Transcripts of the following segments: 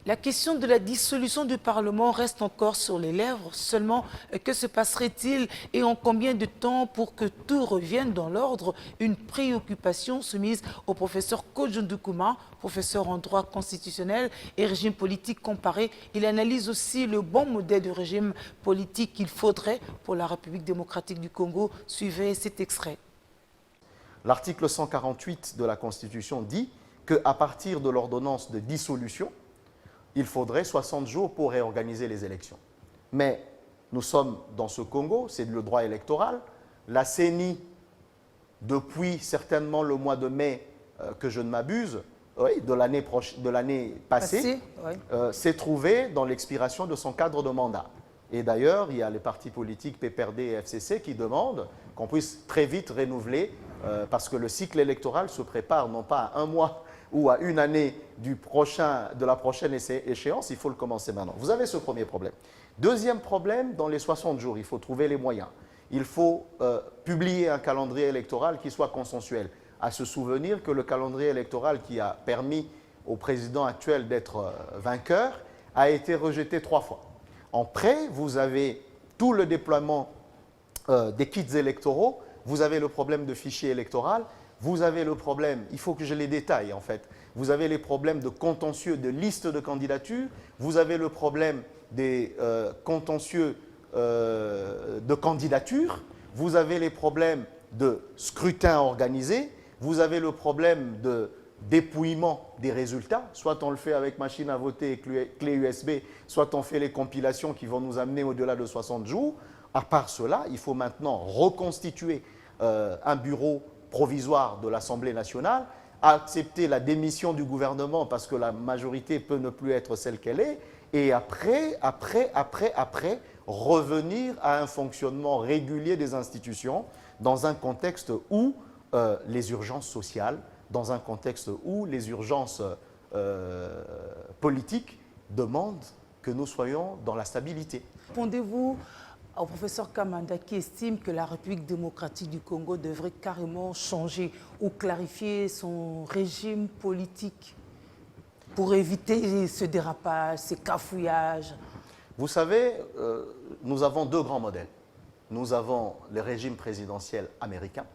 La question de la dissolution du Parlement reste encore sur les lèvres. Seulement, que se passerait-il et en combien de temps pour que tout revienne dans l'ordre? Une préoccupation soumise au professeur Kodjoun-Doukouma, professeur en droit constitutionnel et régime politique comparé. Il analyse aussi le bon modèle de régime politique qu'il faudrait pour la République démocratique du Congo. Suivez cet extrait. L'article 148 de la Constitution dit qu'à partir de l'ordonnance de dissolution, il faudrait 60 jours pour réorganiser les élections. Mais nous sommes dans ce Congo, c'est le droit électoral. La CENI, depuis certainement le mois de mai, que je ne m'abuse, oui, de l'année passée, s'est trouvée dans l'expiration de son cadre de mandat. Et d'ailleurs, il y a les partis politiques PPRD et FCC qui demandent qu'on puisse très vite renouveler, parce que le cycle électoral se prépare non pas à un mois ou à une année de la prochaine échéance, il faut le commencer maintenant. Vous avez ce premier problème. Deuxième problème, dans les 60 jours, il faut trouver les moyens. Il faut publier un calendrier électoral qui soit consensuel. À se souvenir que le calendrier électoral qui a permis au président actuel d'être vainqueur a été rejeté 3 fois. En prêt, vous avez tout le déploiement des kits électoraux, vous avez le problème de fichier électoral, vous avez le problème, il faut que je les détaille en fait, vous avez les problèmes de contentieux de liste de candidatures, vous avez le problème des contentieux de candidature, vous avez les problèmes de scrutin organisé, vous avez le problème de dépouillement des résultats, soit on le fait avec machine à voter et clé USB, soit on fait les compilations qui vont nous amener au-delà de 60 jours. À part cela, il faut maintenant reconstituer un bureau provisoire de l'Assemblée nationale, accepter la démission du gouvernement parce que la majorité peut ne plus être celle qu'elle est, et après, revenir à un fonctionnement régulier des institutions dans un contexte où les urgences sociales, dans un contexte où les urgences politiques demandent que nous soyons dans la stabilité. Répondez-vous au professeur Kamanda qui estime que la République démocratique du Congo devrait carrément changer ou clarifier son régime politique pour éviter ce dérapage, ces cafouillages? Vous savez, nous avons 2 grands modèles. Nous avons le régime présidentiel américain,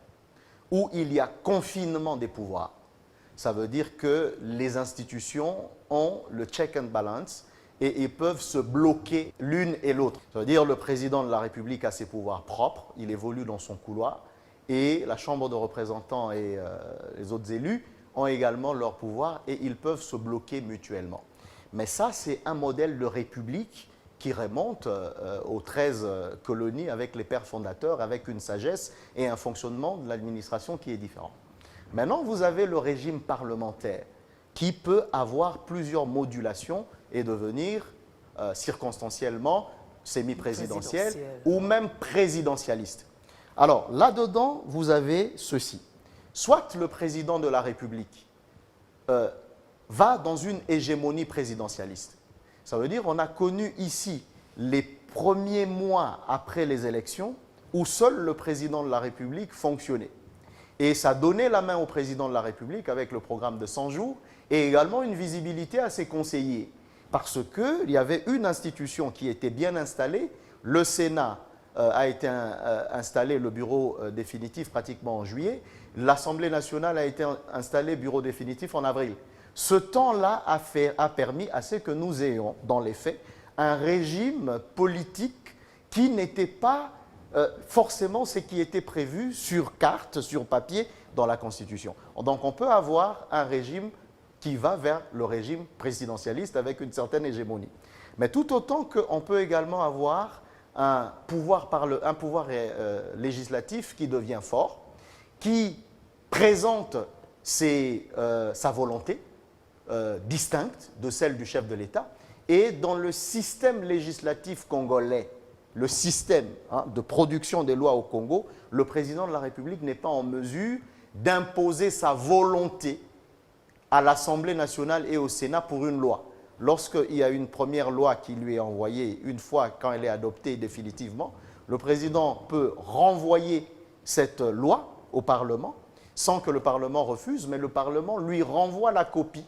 où il y a confinement des pouvoirs. Ça veut dire que les institutions ont le check and balance et ils peuvent se bloquer l'une et l'autre. Ça veut dire que le président de la République a ses pouvoirs propres, il évolue dans son couloir, et la Chambre de représentants et les autres élus ont également leurs pouvoirs et ils peuvent se bloquer mutuellement. Mais ça, c'est un modèle de république qui remonte aux 13 colonies avec les pères fondateurs, avec une sagesse et un fonctionnement de l'administration qui est différent. Maintenant, vous avez le régime parlementaire qui peut avoir plusieurs modulations et devenir circonstanciellement semi-présidentiel ou même présidentialiste. Alors, là-dedans, vous avez ceci. Soit le président de la République va dans une hégémonie présidentialiste. Ça veut dire qu'on a connu ici les premiers mois après les élections où seul le président de la République fonctionnait. Et ça donnait la main au président de la République avec le programme de 100 jours et également une visibilité à ses conseillers. Parce qu'il y avait une institution qui était bien installée, le Sénat a été installé, le bureau définitif pratiquement en juillet, l'Assemblée nationale a été installée, bureau définitif en avril. Ce temps-là a permis à ce que nous ayons, dans les faits, un régime politique qui n'était pas forcément ce qui était prévu sur carte, sur papier, dans la Constitution. Donc on peut avoir un régime qui va vers le régime présidentialiste avec une certaine hégémonie. Mais tout autant qu'on peut également avoir un pouvoir législatif qui devient fort, qui présente sa volonté distincte de celle du chef de l'État. Et dans le système législatif congolais, le système de production des lois au Congo, le président de la République n'est pas en mesure d'imposer sa volonté à l'Assemblée nationale et au Sénat pour une loi. Lorsqu'il y a une première loi qui lui est envoyée, une fois quand elle est adoptée définitivement, le président peut renvoyer cette loi au Parlement sans que le Parlement refuse, mais le Parlement lui renvoie la copie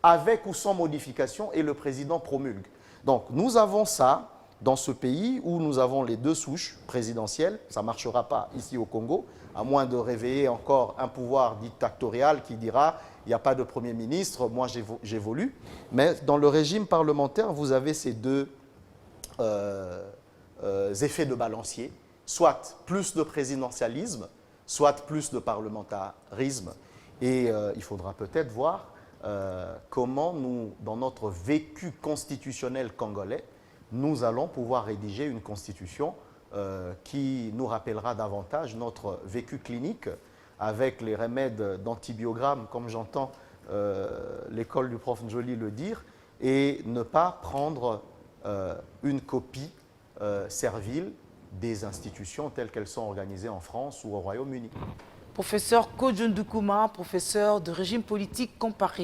avec ou sans modification, et le président promulgue. Donc nous avons ça dans ce pays où nous avons les deux souches présidentielles. Ça ne marchera pas ici au Congo, à moins de réveiller encore un pouvoir dictatorial qui dira il n'y a pas de Premier ministre, moi j'évolue. Mais dans le régime parlementaire, vous avez ces deux effets de balancier, soit plus de présidentialisme, soit plus de parlementarisme. Et il faudra peut-être voir comment nous, dans notre vécu constitutionnel congolais, nous allons pouvoir rédiger une constitution qui nous rappellera davantage notre vécu clinique avec les remèdes d'antibiogramme, comme j'entends l'école du prof Njoli le dire, et ne pas prendre une copie servile des institutions telles qu'elles sont organisées en France ou au Royaume-Uni. Professeur Kodjo Ndoukouma, professeur de régime politique comparé.